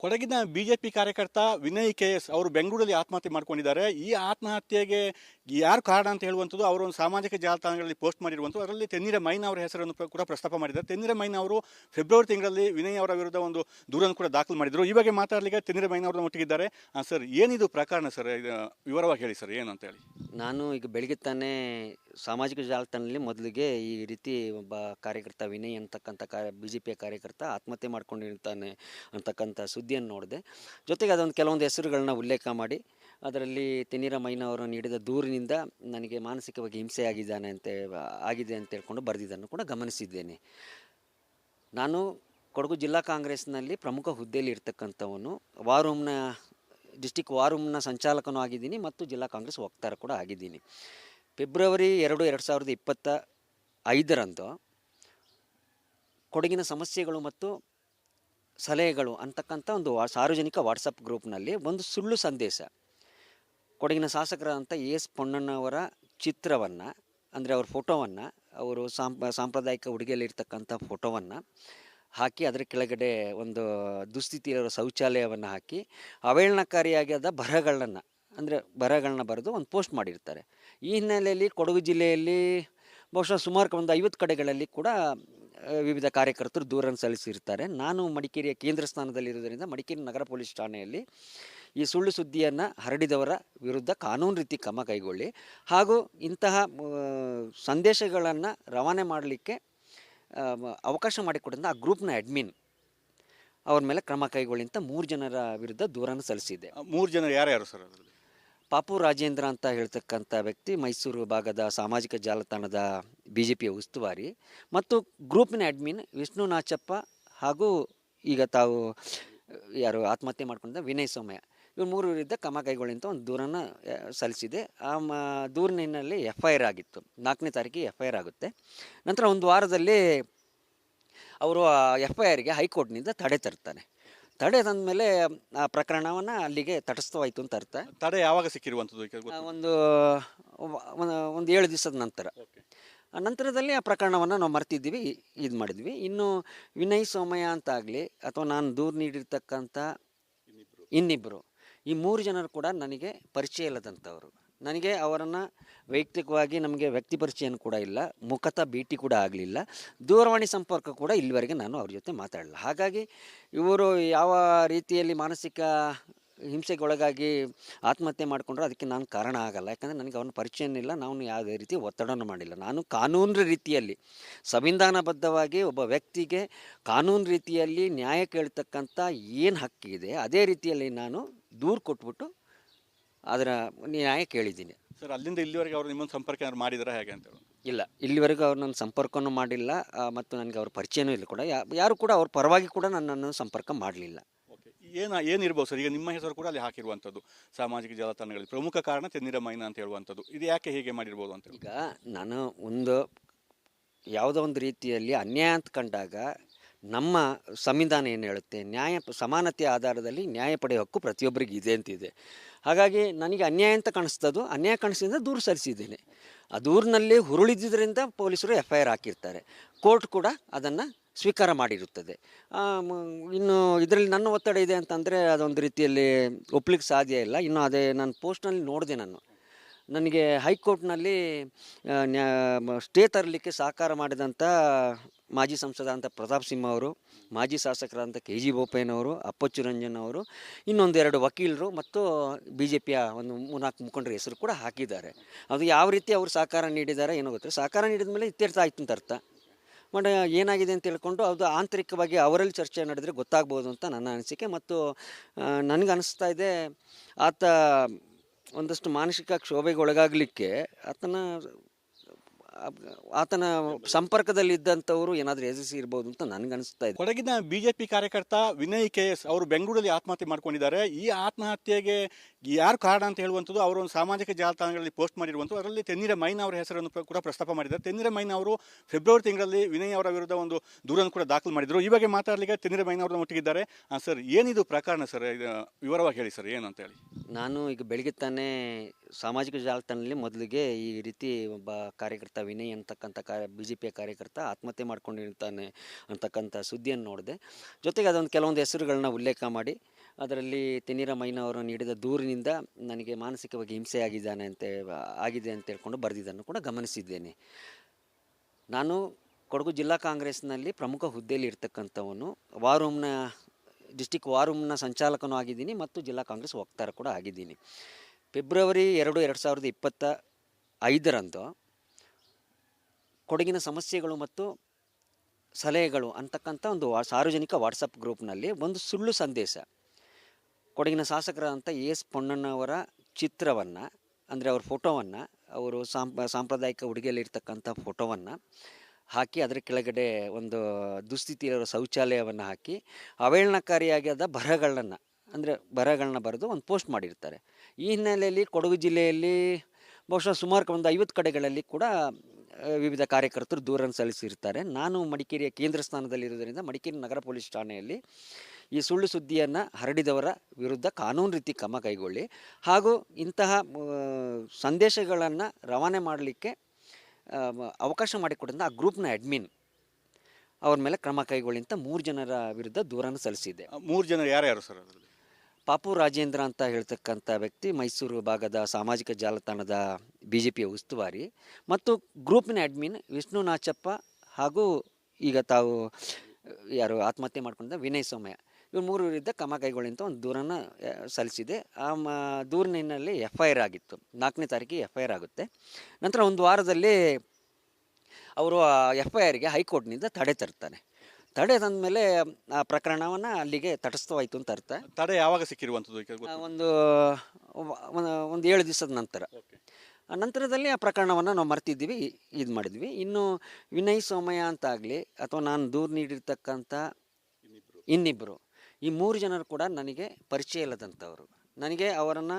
ಕೊಡಗಿನ ಬಿಜೆಪಿ ಕಾರ್ಯಕರ್ತ ವಿನಯ್ ಕೆಎಸ್ ಅವರು ಬೆಂಗಳೂರಲ್ಲಿ ಆತ್ಮಹತ್ಯೆ ಮಾಡ್ಕೊಂಡಿದ್ದಾರೆ. ಈ ಆತ್ಮಹತ್ಯೆಗೆ ಯಾರು ಕಾರಣ ಅಂತ ಹೇಳುವಂಥದ್ದು ಅವರು ಒಂದು ಸಾಮಾಜಿಕ ಜಾಲತಾಣಗಳಲ್ಲಿ ಪೋಸ್ಟ್ ಮಾಡಿರುವಂಥದ್ದು. ಅದರಲ್ಲಿ ತೆನ್ನಿರ ಮೈನ್ ಅವರ ಹೆಸರನ್ನು ಕೂಡ ಪ್ರಸ್ತಾಪ ಮಾಡಿದ್ದಾರೆ. ತೆನ್ನಿರ ಮೈನ್ ಅವರು ಫೆಬ್ರವರಿ ತಿಂಗಳಲ್ಲಿ ವಿನಯ್ ಅವರ ವಿರುದ್ಧ ಒಂದು ದೂರನ್ನು ಕೂಡ ದಾಖಲು ಮಾಡಿದರು. ಈ ಬಗ್ಗೆ ಮಾತಾಡಲಿಕ್ಕೆ ತೆನ್ನಿರ ಮೈನ್ ಅವರನ್ನು ಒಟ್ಟಿಗಿದ್ದಾರೆ. ಸರ್, ಏನಿದು ಪ್ರಕರಣ ಸರ್? ಇದು ವಿವರವಾಗಿ ಹೇಳಿ ಸರ್, ಏನು ಅಂತ ಹೇಳಿ. ನಾನು ಈಗ ಬೆಳಗ್ಗೆ ತಾನೇ ಸಾಮಾಜಿಕ ಜಾಲತಾಣದಲ್ಲಿ ಮೊದಲಿಗೆ ಈ ರೀತಿ ಒಬ್ಬ ಕಾರ್ಯಕರ್ತ ವಿನಯ್ ಅಂತಕ್ಕಂಥ BJP ಕಾರ್ಯಕರ್ತ ಆತ್ಮಹತ್ಯೆ ಮಾಡ್ಕೊಂಡಿರ್ತಾನೆ ಅಂತಕ್ಕಂಥ ಸುದ್ದಿಯನ್ನು ನೋಡಿದೆ. ಜೊತೆಗೆ ಅದೊಂದು ಕೆಲವೊಂದು ಹೆಸರುಗಳನ್ನ ಉಲ್ಲೇಖ ಮಾಡಿ ಅದರಲ್ಲಿ ತೆನ್ನಿರ ಮೈನ ಅವರು ನೀಡಿದ ದೂರಿನಿಂದ ನನಗೆ ಮಾನಸಿಕವಾಗಿ ಹಿಂಸೆ ಆಗಿದೆ ಅಂತ ಹೇಳ್ಕೊಂಡು ಬರೆದಿದ್ದನ್ನು ಕೂಡ ಗಮನಿಸಿದ್ದೇನೆ. ನಾನು ಕೊಡಗು ಜಿಲ್ಲಾ ಕಾಂಗ್ರೆಸ್ನಲ್ಲಿ ಪ್ರಮುಖ ಹುದ್ದೆಯಲ್ಲಿ ಇರ್ತಕ್ಕಂಥವನು, ಡಿಸ್ಟಿಕ್ ವಾರ್ ರೂಮ್ನ ಸಂಚಾಲಕನೂ ಆಗಿದ್ದೀನಿ ಮತ್ತು ಜಿಲ್ಲಾ ಕಾಂಗ್ರೆಸ್ ವಕ್ತಾರ ಕೂಡ ಆಗಿದ್ದೀನಿ. ಫೆಬ್ರವರಿ 2, 2025 ಕೊಡಗಿನ ಸಮಸ್ಯೆಗಳು ಮತ್ತು ಸಲಹೆಗಳು ಅಂತಕ್ಕಂಥ ಒಂದು ಸಾರ್ವಜನಿಕ ವಾಟ್ಸಪ್ ಗ್ರೂಪ್ನಲ್ಲಿ ಒಂದು ಸುಳ್ಳು ಸಂದೇಶ, ಕೊಡಗಿನ ಶಾಸಕರಾದಂಥ AS ಪೊನ್ನಣ್ಣವರ ಚಿತ್ರವನ್ನು, ಅಂದರೆ ಅವ್ರ ಫೋಟೋವನ್ನು, ಅವರು ಸಾಂಪ್ರದಾಯಿಕ ಉಡುಗೆಯಲ್ಲಿರ್ತಕ್ಕಂಥ ಫೋಟೋವನ್ನು ಹಾಕಿ ಅದರ ಕೆಳಗಡೆ ಒಂದು ದುಸ್ಥಿತಿಯಿರೋ ಶೌಚಾಲಯವನ್ನು ಹಾಕಿ ಅವಹೇಳನಕಾರಿಯಾದ ಬರಹಗಳನ್ನ ಬರೆದು ಒಂದು ಪೋಸ್ಟ್ ಮಾಡಿರ್ತಾರೆ. ಈ ಹಿನ್ನೆಲೆಯಲ್ಲಿ ಕೊಡಗು ಜಿಲ್ಲೆಯಲ್ಲಿ ಬಹುಶಃ ಸುಮಾರು ಒಂದು 50 ಕಡೆಗಳಲ್ಲಿ ಕೂಡ ವಿವಿಧ ಕಾರ್ಯಕರ್ತರು ದೂರನ್ನು ಸಲ್ಲಿಸಿರ್ತಾರೆ. ನಾನು ಮಡಿಕೇರಿಯ ಕೇಂದ್ರ ಸ್ಥಾನದಲ್ಲಿರುವುದರಿಂದ ಮಡಿಕೇರಿ ನಗರ ಪೊಲೀಸ್ ಠಾಣೆಯಲ್ಲಿ ಈ ಸುಳ್ಳು ಸುದ್ದಿಯನ್ನು ಹರಡಿದವರ ವಿರುದ್ಧ ಕಾನೂನು ರೀತಿ ಕ್ರಮ ಕೈಗೊಳ್ಳಿ ಹಾಗೂ ಇಂತಹ ಸಂದೇಶಗಳನ್ನು ರವಾನೆ ಮಾಡಲಿಕ್ಕೆ ಅವಕಾಶ ಮಾಡಿಕೊಟ್ಟಿದ್ದ ಆ ಗ್ರೂಪ್ನ ಅಡ್ಮಿನ್ ಅವ್ರ ಮೇಲೆ ಕ್ರಮ ಕೈಗೊಳ್ಳಿ ಅಂತ 3 ಜನರ ವಿರುದ್ಧ ದೂರನ್ನು ಸಲ್ಲಿಸಿದೆ. 3 ಜನ ಯಾರ್ಯಾರು ಸರ್? ಅದರಲ್ಲಿ ಪಾಪು ರಾಜೇಂದ್ರ ಅಂತ ಹೇಳ್ತಕ್ಕಂಥ ವ್ಯಕ್ತಿ ಮೈಸೂರು ಭಾಗದ ಸಾಮಾಜಿಕ ಜಾಲತಾಣದ BJPಯ ಉಸ್ತುವಾರಿ, ಮತ್ತು ಗ್ರೂಪಿನ ಅಡ್ಮಿನ್ ವಿಷ್ಣು ನಾಚಪ್ಪ, ಹಾಗೂ ಈಗ ತಾವು ಯಾರು ಆತ್ಮಹತ್ಯೆ ಮಾಡ್ಕೊಂಡ ವಿನಯ್ ಸೌಮ್ಯ, ಇವ್ರು 3 ವಿರುದ್ಧ ಕ್ರಮ ಕೈಗೊಳ್ಳಿ ಅಂತ ಒಂದು ದೂರನ್ನು ಸಲ್ಲಿಸಿದೆ. ಆ ದೂರಿನ ಹಿನ್ನೆಲೆಯಲ್ಲಿ FIR ಆಗಿತ್ತು. 4ನೇ ತಾರೀಕಿಗೆ FIR ಆಗುತ್ತೆ. ನಂತರ ಒಂದು ವಾರದಲ್ಲಿ ಅವರು FIRಗೆ ಹೈಕೋರ್ಟ್ನಿಂದ ತಡೆ ತರ್ತಾನೆ. ತಡೆ ತಂದಮೇಲೆ ಆ ಪ್ರಕರಣವನ್ನು ಅಲ್ಲಿಗೆ ತಟಸ್ಥವಾಯಿತು ಅಂತ ಅರ್ಥ. ತಡೆ ಯಾವಾಗ ಸಿಕ್ಕಿರುವಂಥದ್ದು? ಒಂದು 7 ದಿವಸದ ನಂತರದಲ್ಲಿ ಆ ಪ್ರಕರಣವನ್ನು ನಾವು ಮರ್ತಿದ್ದೀವಿ, ಇದು ಮಾಡಿದ್ವಿ. ಇನ್ನು ವಿನಯ್ ಸೋಮಯ್ಯ ಅಂತಾಗಲಿ ಅಥವಾ ನಾನು ದೂರು ನೀಡಿರ್ತಕ್ಕಂಥ ಇನ್ನಿಬ್ಬರು, ಈ 3 ಜನರು ಕೂಡ ನನಗೆ ಪರಿಚಯ ಇಲ್ಲದಂಥವರು. ನನಗೆ ಅವರನ್ನು ವೈಯಕ್ತಿಕವಾಗಿ ನಮಗೆ ವ್ಯಕ್ತಿ ಪರಿಚಯನೂ ಕೂಡ ಇಲ್ಲ, ಮುಖತಃ ಭೇಟಿ ಕೂಡ ಆಗಲಿಲ್ಲ, ದೂರವಾಣಿ ಸಂಪರ್ಕ ಕೂಡ ಇಲ್ಲಿವರೆಗೆ ನಾನು ಅವ್ರ ಜೊತೆ ಮಾತಾಡಲಿಲ್ಲ. ಹಾಗಾಗಿ ಇವರು ಯಾವ ರೀತಿಯಲ್ಲಿ ಮಾನಸಿಕ ಹಿಂಸೆಗೆ ಒಳಗಾಗಿ ಆತ್ಮಹತ್ಯೆ ಮಾಡಿಕೊಂಡ್ರು ಅದಕ್ಕೆ ನಾನು ಕಾರಣ ಆಗಲ್ಲ. ಯಾಕಂದರೆ ನನಗೆ ಅವ್ರನ್ನ ಪರಿಚಯನೂ ಇಲ್ಲ, ನಾವು ಯಾವುದೇ ರೀತಿ ಒತ್ತಡನೂ ಮಾಡಿಲ್ಲ. ನಾನು ಕಾನೂನು ರೀತಿಯಲ್ಲಿ ಸಂವಿಧಾನಬದ್ಧವಾಗಿ ಒಬ್ಬ ವ್ಯಕ್ತಿಗೆ ಕಾನೂನು ರೀತಿಯಲ್ಲಿ ನ್ಯಾಯ ಕೇಳ್ತಕ್ಕಂಥ ಏನು ಹಕ್ಕಿದೆ ಅದೇ ರೀತಿಯಲ್ಲಿ ನಾನು ದೂರು ಕೊಟ್ಬಿಟ್ಟು ಅದರ ನ್ಯಾಯ ಕೇಳಿದ್ದೀನಿ. ಸರ್, ಅಲ್ಲಿಂದ ಇಲ್ಲಿವರೆಗೆ ಅವರು ನಿಮ್ಮನ್ನು ಸಂಪರ್ಕ ಮಾಡಿದಾರ ಹೇಗೆ ಅಂತ? ಇಲ್ಲ, ಇಲ್ಲಿವರೆಗೂ ಅವ್ರು ನನ್ನ ಸಂಪರ್ಕನೂ ಮಾಡಿಲ್ಲ ಮತ್ತು ನನಗೆ ಅವ್ರ ಪರಿಚಯನೂ ಇಲ್ಲ ಕೂಡ. ಯಾರು ಕೂಡ ಅವ್ರ ಪರವಾಗಿ ಕೂಡ ನನ್ನನ್ನು ಸಂಪರ್ಕ ಮಾಡಲಿಲ್ಲ. ಓಕೆ, ಏನಿರ್ಬೋದು ಸರ್? ಈಗ ನಿಮ್ಮ ಹೆಸರು ಕೂಡ ಅಲ್ಲಿ ಹಾಕಿರುವಂಥದ್ದು ಸಾಮಾಜಿಕ ಜಾಲತಾಣಗಳಲ್ಲಿ, ಪ್ರಮುಖ ಕಾರಣ ತೆನ್ನಿರ ಮೈನ ಅಂತ ಹೇಳುವಂಥದ್ದು, ಇದು ಯಾಕೆ ಹೀಗೆ ಮಾಡಿರ್ಬೋದು ಅಂತ? ಈಗ ನಾನು ಯಾವುದೋ ಒಂದು ರೀತಿಯಲ್ಲಿ ಅನ್ಯಾಯ ಅಂತ ಕಂಡಾಗ ನಮ್ಮ ಸಂವಿಧಾನ ಏನು ಹೇಳುತ್ತೆ, ಸಮಾನತೆಯ ಆಧಾರದಲ್ಲಿ ನ್ಯಾಯ ಪಡೆಯೋ ಹಕ್ಕು ಪ್ರತಿಯೊಬ್ಬರಿಗೆ ಇದೆ ಅಂತಿದೆ. ಹಾಗಾಗಿ ನನಗೆ ಅನ್ಯಾಯ ಅಂತ ಕಾಣಿಸ್ತದ್ದು, ಅನ್ಯಾಯ ಕಾಣಿಸಿದ್ರಿಂದ ದೂರು ಸಲ್ಲಿಸಿದ್ದೇನೆ. ಆ ದೂರಿನಲ್ಲಿ ಹುರುಳಿದ್ದರಿಂದ ಪೊಲೀಸರು FIR ಹಾಕಿರ್ತಾರೆ, ಕೋರ್ಟ್ ಕೂಡ ಅದನ್ನು ಸ್ವೀಕಾರ ಮಾಡಿರುತ್ತದೆ. ಇನ್ನು ಇದರಲ್ಲಿ ನನ್ನ ಒತ್ತಡ ಇದೆ ಅಂತಂದರೆ ಅದೊಂದು ರೀತಿಯಲ್ಲಿ ಒಪ್ಲಿಕ್ಕೆ ಸಾಧ್ಯ ಇಲ್ಲ. ಇನ್ನು ಅದೇ ನಾನು ಪೋಸ್ಟ್ನಲ್ಲಿ ನೋಡಿದೆ, ನನಗೆ ಹೈಕೋರ್ಟ್ನಲ್ಲಿ ಸ್ಟೇ ತರಲಿಕ್ಕೆ ಸಹಕಾರ ಮಾಡಿದಂಥ ಮಾಜಿ ಸಂಸದ ಪ್ರತಾಪ್ ಸಿಂಹ ಅವರು, ಮಾಜಿ ಶಾಸಕರಾದಂಥ KG ಬೋಪಯ್ಯನವರು, ಅಪ್ಪಚ್ಚು ರಂಜನ್ ಅವರು, ಇನ್ನೊಂದು 2 ವಕೀಲರು ಮತ್ತು BJPಯ ಒಂದು 3-4 ಮುಖಂಡರ ಹೆಸರು ಕೂಡ ಹಾಕಿದ್ದಾರೆ. ಅದು ಯಾವ ರೀತಿ ಅವರು ಸಹಕಾರ ನೀಡಿದ್ದಾರೆ ಏನೋ ಗೊತ್ತಿಲ್ಲ. ಸಹಕಾರ ನೀಡಿದ ಮೇಲೆ ಇತ್ಯರ್ಥ ಆಯ್ತು ಅಂತ ಅರ್ಥ. ಬಟ್ ಏನಾಗಿದೆ ಅಂತ ಹೇಳ್ಕೊಂಡು ಅದು ಆಂತರಿಕವಾಗಿ ಅವರಲ್ಲಿ ಚರ್ಚೆ ನಡೆದರೆ ಗೊತ್ತಾಗ್ಬೋದು ಅಂತ ನನ್ನ ಅನಿಸಿಕೆ. ಮತ್ತು ನನಗೆ ಅನಿಸ್ತಾ ಇದೆ ಆತ ಒಂದಷ್ಟು ಮಾನಸಿಕ ಕ್ಷೋಭೆಗೆ ಒಳಗಾಗಲಿಕ್ಕೆ ಆತನ ಸಂಪರ್ಕದಲ್ಲಿದ್ದಂಥವರು ಏನಾದರೂ ಎದುರಿಸಿ ಇರ್ಬೋದು ಅಂತ ನನಗನ್ನಿಸ್ತಾ ಇದೆ. ಕೊಡಗಿನ ಬಿಜೆಪಿ ಕಾರ್ಯಕರ್ತ ವಿನಯ್ ಕೆಎಸ್ ಅವರು ಬೆಂಗಳೂರಲ್ಲಿ ಆತ್ಮಹತ್ಯೆ ಮಾಡ್ಕೊಂಡಿದ್ದಾರೆ. ಈ ಆತ್ಮಹತ್ಯೆಗೆ ಯಾರು ಕಾರಣ ಅಂತ ಹೇಳುವಂಥದ್ದು ಅವರು ಒಂದು ಸಾಮಾಜಿಕ ಜಾಲತಾಣಗಳಲ್ಲಿ ಪೋಸ್ಟ್ ಮಾಡಿರುವಂಥದ್ದು. ಅದರಲ್ಲಿ ತೆನ್ನಿರ ಮೈನ್ ಅವರ ಹೆಸರನ್ನು ಕೂಡ ಪ್ರಸ್ತಾಪ ಮಾಡಿದ್ದಾರೆ. ತೆನ್ನಿರ ಮೈನ್ ಅವರು ಫೆಬ್ರವರಿ ತಿಂಗಳಲ್ಲಿ ವಿನಯ್ ಅವರ ವಿರುದ್ಧ ಒಂದು ದೂರನ್ನು ಕೂಡ ದಾಖಲು ಮಾಡಿದರು. ಈ ಬಗ್ಗೆ ಮಾತಾಡಲಿಕ್ಕೆ ತೆನ್ನಿರ ಮೈನ್ ಅವರನ್ನ ಒಟ್ಟಿಗಿದ್ದಾರೆ. ಸರ್, ಏನಿದು ಪ್ರಕರಣ ಸರ್? ವಿವರವಾಗಿ ಹೇಳಿ ಸರ್, ಏನು ಅಂತ ಹೇಳಿ. ನಾನು ಈಗ ಬೆಳಗ್ಗೆ ತಾನೇ ಸಾಮಾಜಿಕ ಜಾಲತಾಣದಲ್ಲಿ ಮೊದಲಿಗೆ ಈ ರೀತಿ ಒಬ್ಬ ಕಾರ್ಯಕರ್ತ ವಿನಯ್ ಅಂತಕ್ಕಂಥ BJPಯ ಕಾರ್ಯಕರ್ತ ಆತ್ಮಹತ್ಯೆ ಮಾಡ್ಕೊಂಡಿರ್ತಾನೆ ಅಂತಕ್ಕಂಥ ಸುದ್ದಿಯನ್ನು ನೋಡಿದೆ. ಜೊತೆಗೆ ಅದೊಂದು ಕೆಲವೊಂದು ಹೆಸರುಗಳನ್ನ ಉಲ್ಲೇಖ ಮಾಡಿ ಅದರಲ್ಲಿ ತೆನ್ನೀರ ಮೈನಾ ಅವರು ನೀಡಿದ ದೂರಿನಿಂದ ನನಗೆ ಮಾನಸಿಕವಾಗಿ ಹಿಂಸೆ ಆಗಿದೆ ಅಂತ ಹೇಳ್ಕೊಂಡು ಬರೆದಿದ್ದನ್ನು ಕೂಡ ಗಮನಿಸಿದ್ದೇನೆ. ನಾನು ಕೊಡಗು ಜಿಲ್ಲಾ ಕಾಂಗ್ರೆಸ್ನಲ್ಲಿ ಪ್ರಮುಖ ಹುದ್ದೆಯಲ್ಲಿ ಇರ್ತಕ್ಕಂಥವನು, ಡಿಸ್ಟಿಕ್ ವಾರ್ ರೂಮ್ನ ಸಂಚಾಲಕನೂ ಆಗಿದ್ದೀನಿ ಮತ್ತು ಜಿಲ್ಲಾ ಕಾಂಗ್ರೆಸ್ ವಕ್ತಾರ ಕೂಡ ಆಗಿದ್ದೀನಿ. ಫೆಬ್ರವರಿ 2, 2025 ಕೊಡಗಿನ ಸಮಸ್ಯೆಗಳು ಮತ್ತು ಸಲಹೆಗಳು ಅಂತಕ್ಕಂಥ ಒಂದು ಸಾರ್ವಜನಿಕ ವಾಟ್ಸಪ್ ಗ್ರೂಪ್ನಲ್ಲಿ ಒಂದು ಸುಳ್ಳು ಸಂದೇಶ, ಕೊಡಗಿನ ಶಾಸಕರಾದಂಥ AS ಪೊನ್ನಣ್ಣವರ ಚಿತ್ರವನ್ನು, ಅಂದರೆ ಅವ್ರ ಫೋಟೋವನ್ನು, ಅವರು ಸಾಂಪ್ರದಾಯಿಕ ಉಡುಗೆಯಲ್ಲಿರ್ತಕ್ಕಂಥ ಫೋಟೋವನ್ನು ಹಾಕಿ ಅದರ ಕೆಳಗಡೆ ಒಂದು ದುಸ್ಥಿತಿಯಿರೋ ಶೌಚಾಲಯವನ್ನು ಹಾಕಿ ಅವಹೇಳನಕಾರಿಯಾದ ಬರಹಗಳನ್ನ ಬರೆದು ಒಂದು ಪೋಸ್ಟ್ ಮಾಡಿರ್ತಾರೆ. ಈ ಹಿನ್ನೆಲೆಯಲ್ಲಿ ಕೊಡಗು ಜಿಲ್ಲೆಯಲ್ಲಿ ಬಹುಶಃ ಸುಮಾರು ಒಂದು 50 ಕಡೆಗಳಲ್ಲಿ ಕೂಡ ವಿವಿಧ ಕಾರ್ಯಕರ್ತರು ದೂರನ್ನು ಸಲ್ಲಿಸಿರ್ತಾರೆ. ನಾನು ಮಡಿಕೇರಿಯ ಕೇಂದ್ರ ಸ್ಥಾನದಲ್ಲಿರುವುದರಿಂದ ಮಡಿಕೇರಿ ನಗರ ಪೊಲೀಸ್ ಠಾಣೆಯಲ್ಲಿ ಈ ಸುಳ್ಳು ಸುದ್ದಿಯನ್ನು ಹರಡಿದವರ ವಿರುದ್ಧ ಕಾನೂನು ರೀತಿ ಕ್ರಮ ಕೈಗೊಳ್ಳಿ ಹಾಗೂ ಇಂತಹ ಸಂದೇಶಗಳನ್ನು ರವಾನೆ ಮಾಡಲಿಕ್ಕೆ ಅವಕಾಶ ಮಾಡಿಕೊಟ್ಟಿದ್ದ ಆ ಗ್ರೂಪ್ನ ಅಡ್ಮಿನ್ ಅವ್ರ ಮೇಲೆ ಕ್ರಮ ಕೈಗೊಳ್ಳಿ ಅಂತ 3 ಜನರ ವಿರುದ್ಧ ದೂರನ್ನು ಸಲ್ಲಿಸಿದೆ. 3 ಜನರು ಯಾರ್ಯಾರು ಸರ್ ಅದರಲ್ಲಿ? ಪಾಪು ರಾಜೇಂದ್ರ ಅಂತ ಹೇಳ್ತಕ್ಕಂಥ ವ್ಯಕ್ತಿ ಮೈಸೂರು ಭಾಗದ ಸಾಮಾಜಿಕ ಜಾಲತಾಣದ BJPಯ ಉಸ್ತುವಾರಿ ಮತ್ತು ಗ್ರೂಪಿನ ಅಡ್ಮಿನ್ ವಿಷ್ಣು ನಾಚಪ್ಪ ಹಾಗೂ ಈಗ ತಾವು ಯಾರು ಆತ್ಮಹತ್ಯೆ ಮಾಡ್ಕೊಂಡಿದ್ದ ವಿನಯ್ ಸೋಮಯ್ಯ, ಇವ್ರು 3 ವಿರುದ್ಧ ಕ್ರಮ ಕೈಗೊಳ್ಳಿ ಅಂತ ಒಂದು ದೂರನ್ನು ಸಲ್ಲಿಸಿದೆ. ಆ ದೂರಿನ ಹಿನ್ನೆಲೆಯಲ್ಲಿ FIR ಆಗಿತ್ತು. 4ನೇ ತಾರೀಕಿಗೆ FIR ಆಗುತ್ತೆ. ನಂತರ ಒಂದು ವಾರದಲ್ಲಿ ಅವರು FIRಗೆ ಹೈಕೋರ್ಟ್ನಿಂದ ತಡೆ ತರ್ತಾನೆ. ತಡೆ ತಂದಮೇಲೆ ಆ ಪ್ರಕರಣವನ್ನು ಅಲ್ಲಿಗೆ ತಟಸ್ಥವಾಯಿತು ಅಂತ ಅರ್ಥ. ತಡೆ ಯಾವಾಗ ಸಿಕ್ಕಿರುವಂಥದ್ದು? ಒಂದು 7 ದಿವಸದ ನಂತರದಲ್ಲಿ ಆ ಪ್ರಕರಣವನ್ನು ನಾವು ಮರ್ತಿದ್ದೀವಿ, ಇದು ಮಾಡಿದ್ವಿ. ಇನ್ನು ವಿನಯ್ ಸೋಮಯ್ಯ ಅಂತಾಗಲಿ ಅಥವಾ ನಾನು ದೂರು ನೀಡಿರ್ತಕ್ಕಂಥ ಇನ್ನಿಬ್ಬರು, ಈ 3 ಜನರು ಕೂಡ ನನಗೆ ಪರಿಚಯ ಇಲ್ಲದಂಥವರು. ನನಗೆ ಅವರನ್ನು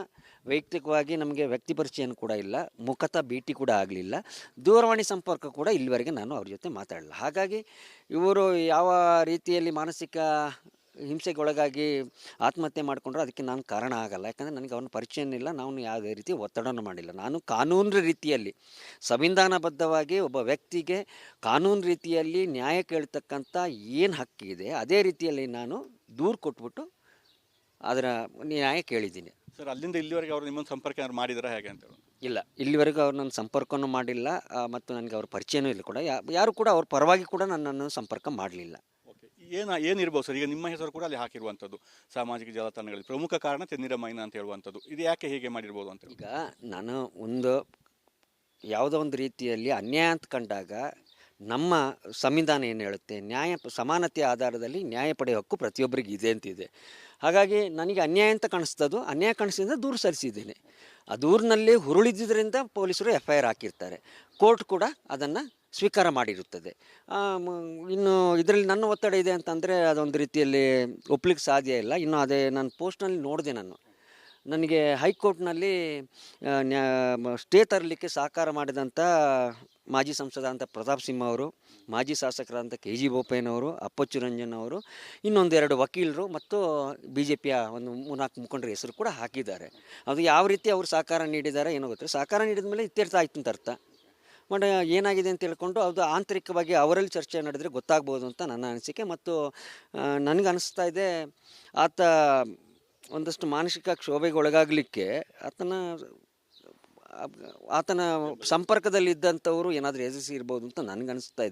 ವೈಯಕ್ತಿಕವಾಗಿ ನಮಗೆ ವ್ಯಕ್ತಿ ಪರಿಚಯನೂ ಕೂಡ ಇಲ್ಲ, ಮುಖತಃ ಭೇಟಿ ಕೂಡ ಆಗಲಿಲ್ಲ, ದೂರವಾಣಿ ಸಂಪರ್ಕ ಕೂಡ ಇಲ್ಲಿವರೆಗೆ ನಾನು ಅವ್ರ ಜೊತೆ ಮಾತಾಡಲಿಲ್ಲ. ಹಾಗಾಗಿ ಇವರು ಯಾವ ರೀತಿಯಲ್ಲಿ ಮಾನಸಿಕ ಹಿಂಸೆಗೊಳಗಾಗಿ ಆತ್ಮಹತ್ಯೆ ಮಾಡಿಕೊಂಡ್ರೆ ಅದಕ್ಕೆ ನಾನು ಕಾರಣ ಆಗಲ್ಲ. ಯಾಕಂದರೆ ನನಗೆ ಅವ್ರನ್ನ ಪರಿಚಯನೂ ಇಲ್ಲ, ನಾನು ಯಾವುದೇ ರೀತಿ ಒತ್ತಡವನ್ನು ಮಾಡಿಲ್ಲ. ನಾನು ಕಾನೂನು ರೀತಿಯಲ್ಲಿ ಸಂವಿಧಾನಬದ್ಧವಾಗಿ ಒಬ್ಬ ವ್ಯಕ್ತಿಗೆ ಕಾನೂನು ರೀತಿಯಲ್ಲಿ ನ್ಯಾಯ ಕೇಳ್ತಕ್ಕಂಥ ಏನು ಹಕ್ಕಿದೆ ಅದೇ ರೀತಿಯಲ್ಲಿ ನಾನು ದೂರು ಕೊಟ್ಬಿಟ್ಟು ಅದರ ನ್ಯಾಯ ಕೇಳಿದ್ದೀನಿ. ಸರ್, ಅಲ್ಲಿಂದ ಇಲ್ಲಿವರೆಗೆ ಅವರು ನಿಮ್ಮನ್ನು ಸಂಪರ್ಕ ಏನಾದ್ರು ಮಾಡಿದಾರಾ ಹೇಗೆ ಅಂತ? ಇಲ್ಲ, ಇಲ್ಲಿವರೆಗೂ ಅವ್ರು ನನ್ನ ಸಂಪರ್ಕನೂ ಮಾಡಿಲ್ಲ ಮತ್ತು ನನಗೆ ಅವ್ರ ಪರಿಚಯನೂ ಇಲ್ಲ ಕೂಡ. ಯಾರು ಕೂಡ ಅವ್ರ ಪರವಾಗಿ ಕೂಡ ನನ್ನನ್ನು ಸಂಪರ್ಕ ಮಾಡಲಿಲ್ಲ. ಏನಿರ್ಬೋದು ಸರ್? ಈಗ ನಿಮ್ಮ ಹೆಸರು ಕೂಡ ಅಲ್ಲಿ ಹಾಕಿರುವಂಥದ್ದು ಸಾಮಾಜಿಕ ಜಾಲತಾಣಗಳಲ್ಲಿ ಪ್ರಮುಖ ಕಾರಣ ತೆನ್ನೀರ ಮೈನಾ ಅಂತ ಹೇಳುವಂಥದ್ದು, ಇದು ಯಾಕೆ ಹೀಗೆ ಮಾಡಿರ್ಬೋದು ಅಂತ? ಈಗ ನಾನು ಯಾವುದೋ ಒಂದು ರೀತಿಯಲ್ಲಿ ಅನ್ಯಾಯ ಅಂತ ಕಂಡಾಗ ನಮ್ಮ ಸಂವಿಧಾನ ಏನು ಹೇಳುತ್ತೆ, ಸಮಾನತೆಯ ಆಧಾರದಲ್ಲಿ ನ್ಯಾಯ ಪಡೆಯೋ ಹಕ್ಕು ಪ್ರತಿಯೊಬ್ಬರಿಗೆ ಇದೆ ಅಂತಿದೆ. ಹಾಗಾಗಿ ನನಗೆ ಅನ್ಯಾಯ ಅಂತ ಕಾಣಿಸ್ತದ್ದು, ಅನ್ಯಾಯ ಕಾಣಿಸಿದ ದೂರು ಸಲ್ಲಿಸಿದ್ದೇನೆ. ಆ ದೂರಿನಲ್ಲಿ ಹುರುಳಿದ್ದರಿಂದ ಪೊಲೀಸರು FIR ಹಾಕಿರ್ತಾರೆ, ಕೋರ್ಟ್ ಕೂಡ ಅದನ್ನು ಸ್ವೀಕಾರ ಮಾಡಿರುತ್ತದೆ. ಇನ್ನು ಇದರಲ್ಲಿ ನನ್ನ ಒತ್ತಡ ಇದೆ ಅಂತಂದರೆ ಅದೊಂದು ರೀತಿಯಲ್ಲಿ ಒಪ್ಲಿಕ್ಕೆ ಸಾಧ್ಯ ಇಲ್ಲ. ಇನ್ನು ಅದೇ ನಾನು ಪೋಸ್ಟ್ನಲ್ಲಿ ನೋಡಿದೆ, ನನಗೆ ಹೈಕೋರ್ಟ್ನಲ್ಲಿ ಸ್ಟೇ ತರಲಿಕ್ಕೆ ಸಹಕಾರ ಮಾಡಿದಂಥ ಮಾಜಿ ಸಂಸದ ಪ್ರತಾಪ್ ಸಿಂಹ ಅವರು, ಮಾಜಿ ಶಾಸಕರಾದಂಥ KG ಬೋಪಯ್ಯನವರು, ಅಪ್ಪಚ್ಚು ರಂಜನ್ ಅವರು, ಇನ್ನೊಂದು 2 ವಕೀಲರು ಮತ್ತು BJPಯ ಒಂದು 3-4 ಮುಖಂಡರ ಹೆಸರು ಕೂಡ ಹಾಕಿದ್ದಾರೆ. ಅದು ಯಾವ ರೀತಿ ಅವರು ಸಹಕಾರ ನೀಡಿದ್ದಾರೆ ಏನೋ ಗೊತ್ತಿಲ್ಲ. ಸಹಕಾರ ನೀಡಿದ ಮೇಲೆ ಇತ್ಯರ್ಥ ಆಯ್ತು ಅಂತ ಅರ್ಥ. ಬಟ್ ಏನಾಗಿದೆ ಅಂತ ಹೇಳ್ಕೊಂಡು ಅದು ಆಂತರಿಕವಾಗಿ ಅವರಲ್ಲಿ ಚರ್ಚೆ ನಡೆದರೆ ಗೊತ್ತಾಗ್ಬೋದು ಅಂತ ನನ್ನ ಅನಿಸಿಕೆ. ಮತ್ತು ನನಗನ್ನಿಸ್ತಾ ಇದೆ ಆತ ಒಂದಷ್ಟು ಮಾನಸಿಕ ಕ್ಷೋಭೆಗೆ ಒಳಗಾಗಲಿಕ್ಕೆ ಆತನ ಸಂಪರ್ಕದಲ್ಲಿದ್ದಂಥವರು ಏನಾದರೂ ಎದುರಿಸಿ ಇರ್ಬೋದು ಅಂತ ನನಗನ್ನಿಸ್ತಾ ಇದೆ.